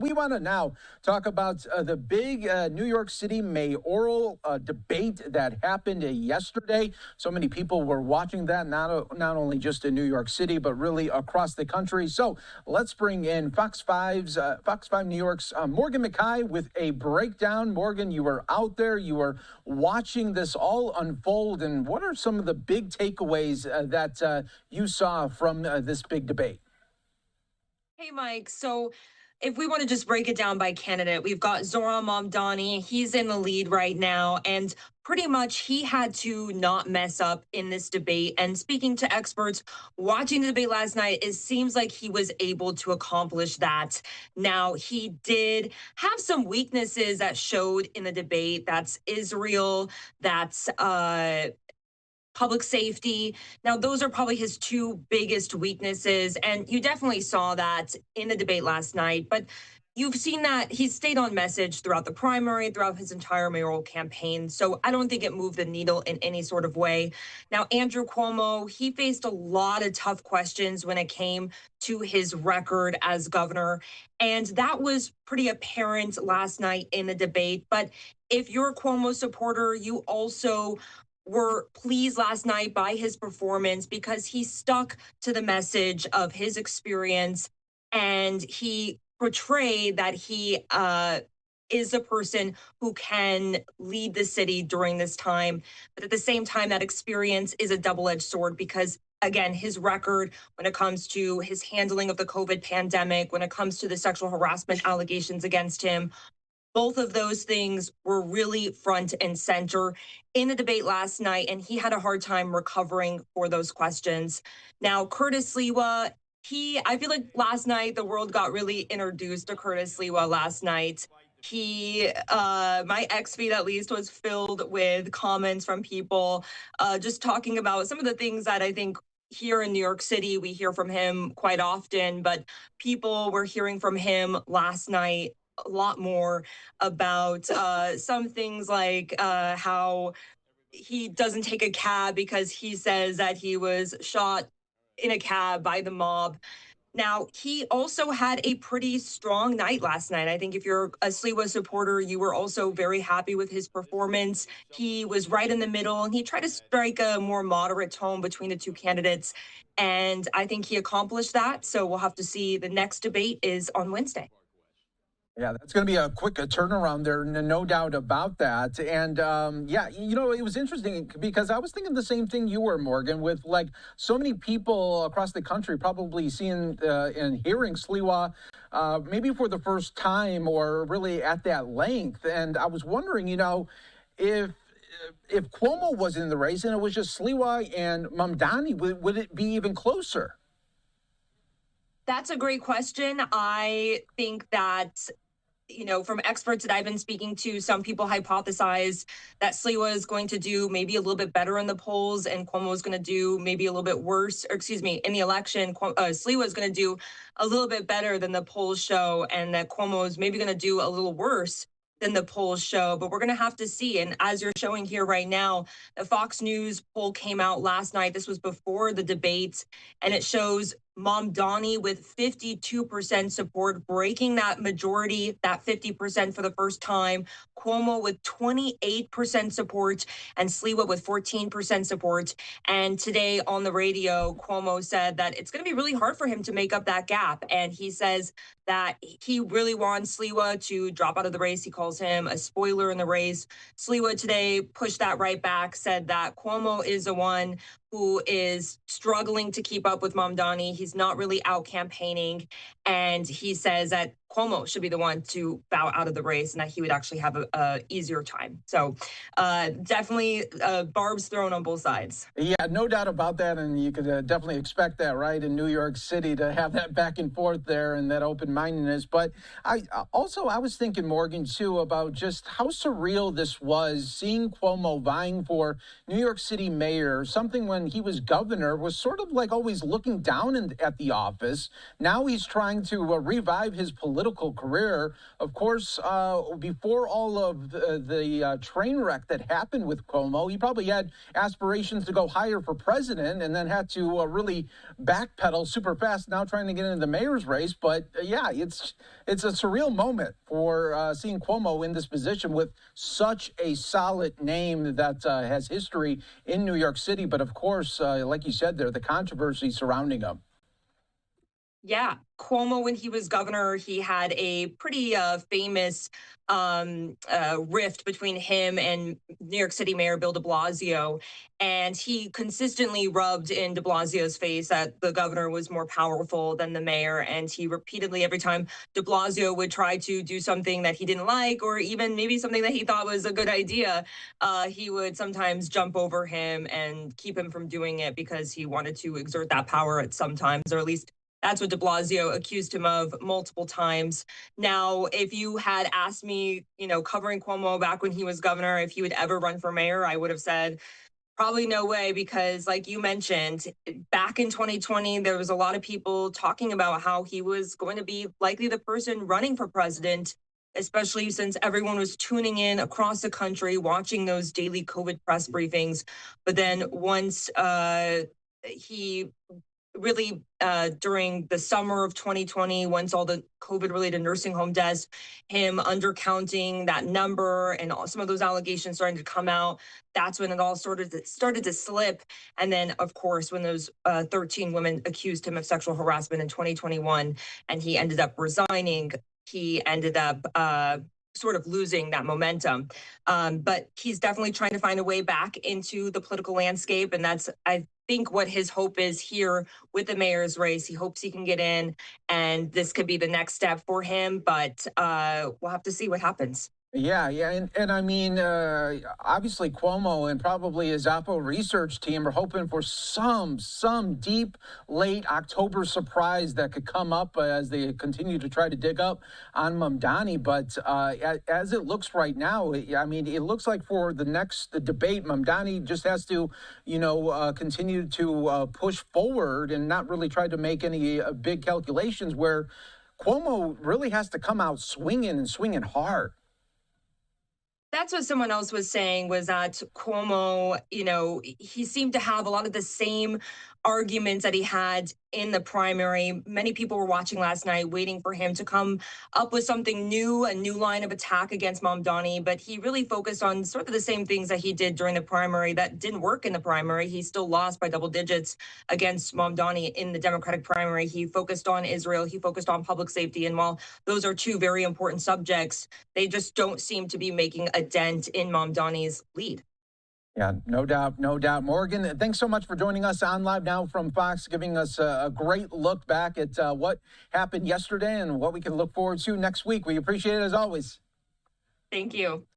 We want to now talk about the big New York City mayoral debate that happened yesterday. So many people were watching that, not only just in New York City, but really across the country. So let's bring in Fox 5 New York's Morgan McKay with a breakdown. Morgan, you were out there, you were watching this all unfold, and what are some of the big takeaways that you saw from this big debate? Hey, Mike. So if we want to just break it down by candidate, we've got Zohran Mamdani. He's in the lead right now. And pretty much he had to not mess up in this debate. And speaking to experts watching the debate last night, it seems like he was able to accomplish that. Now, he did have some weaknesses that showed in the debate. That's Israel. That's public safety. Now, those are probably his two biggest weaknesses. And you definitely saw that in the debate last night. But you've seen that he's stayed on message throughout the primary, throughout his entire mayoral campaign. So I don't think it moved the needle in any sort of way. Now, Andrew Cuomo, he faced a lot of tough questions when it came to his record as governor. And that was pretty apparent last night in the debate. But if you're a Cuomo supporter, you also were pleased last night by his performance because he stuck to the message of his experience and he portrayed that he is a person who can lead the city during this time. But at the same time, that experience is a double-edged sword because, again, his record when it comes to his handling of the COVID pandemic, when it comes to the sexual harassment allegations against him, both of those things were really front and center in the debate last night, and he had a hard time recovering for those questions. Now, Curtis Sliwa, I feel like last night the world got really introduced to Curtis Sliwa last night. My X feed at least was filled with comments from people just talking about some of the things that I think here in New York City, we hear from him quite often, but people were hearing from him last night a lot more about some things like how he doesn't take a cab because he says that he was shot in a cab by the mob. Now, he also had a pretty strong night last night. I think if you're a Sliwa supporter, you were also very happy with his performance. He was right in the middle, and he tried to strike a more moderate tone between the two candidates. And I think he accomplished that. So we'll have to see. The next debate is on Wednesday. Yeah, that's going to be a quick turnaround there, no doubt about that. And yeah, it was interesting because I was thinking the same thing you were, Morgan, with like so many people across the country probably seeing and hearing Sliwa maybe for the first time or really at that length. And I was wondering, if Cuomo was in the race and it was just Sliwa and Mamdani, would it be even closer? That's a great question. I think that, from experts that I've been speaking to, some people hypothesize that Sliwa is going to do maybe a little bit better in the polls and Cuomo is going to do maybe a little bit worse, or excuse me, in the election, Sliwa is going to do a little bit better than the polls show, and that Cuomo is maybe going to do a little worse than the polls show, but we're going to have to see. And as you're showing here right now, the Fox News poll came out last night. This was before the debate, and it shows Mamdani with 52% support, breaking that majority, that 50% for the first time. Cuomo with 28% support, and Sliwa with 14% support. And today on the radio, Cuomo said that it's going to be really hard for him to make up that gap. And he says that he really wants Sliwa to drop out of the race. He calls him a spoiler in the race. Sliwa today pushed that right back, said that Cuomo is the one who is struggling to keep up with Mamdani. He's not really out campaigning. And he says that Cuomo should be the one to bow out of the race and that he would actually have a easier time. So definitely barbs thrown on both sides. Yeah, no doubt about that. And you could definitely expect that, right, in New York City to have that back and forth there and that open-mindedness. But I was thinking, Morgan, too, about just how surreal this was, seeing Cuomo vying for New York City mayor, something when he was governor was sort of like always looking down at the office. Now he's trying to revive his political political career. Of course, before all of the train wreck that happened with Cuomo, he probably had aspirations to go higher for president and then had to really backpedal super fast now trying to get into the mayor's race. But yeah, it's a surreal moment for seeing Cuomo in this position with such a solid name that has history in New York City. But of course, like you said there, the controversy surrounding him. Yeah, Cuomo, when he was governor, he had a pretty famous rift between him and New York City Mayor Bill de Blasio. And he consistently rubbed in de Blasio's face that the governor was more powerful than the mayor. And he repeatedly, every time de Blasio would try to do something that he didn't like, or even maybe something that he thought was a good idea, he would sometimes jump over him and keep him from doing it because he wanted to exert that power at some times, or at least that's what de Blasio accused him of multiple times. Now, if you had asked me, covering Cuomo back when he was governor, if he would ever run for mayor, I would have said probably no way, because like you mentioned, back in 2020, there was a lot of people talking about how he was going to be likely the person running for president, especially since everyone was tuning in across the country, watching those daily COVID press briefings. But then once he really during the summer of 2020, once all the COVID related nursing home deaths, him undercounting that number and some of those allegations starting to come out, that's when it all started to slip. And then, of course, when those 13 women accused him of sexual harassment in 2021 and he ended up resigning, he ended up sort of losing that momentum. But he's definitely trying to find a way back into the political landscape. And that's, I think, what his hope is here with the mayor's race. He hopes he can get in, and this could be the next step for him. But we'll have to see what happens. Yeah, and I mean, obviously Cuomo and probably his Oppo research team are hoping for some deep late October surprise that could come up as they continue to try to dig up on Mamdani. But as it looks right now, I mean, it looks like for the debate, Mamdani just has to, continue to push forward and not really try to make any big calculations, where Cuomo really has to come out swinging and swinging hard. That's what someone else was saying, was that Cuomo, he seemed to have a lot of the same arguments that he had in the primary. Many people were watching last night waiting for him to come up with something new, a new line of attack against Mamdani, but he really focused on sort of the same things that he did during the primary that didn't work in the primary. He still lost by double digits against Mamdani in the Democratic primary. He focused on Israel, he focused on public safety, and while those are two very important subjects, they just don't seem to be making a dent in Mamdani's lead. Yeah, no doubt, no doubt. Morgan, thanks so much for joining us on Live Now from Fox, giving us a great look back at what happened yesterday and what we can look forward to next week. We appreciate it as always. Thank you.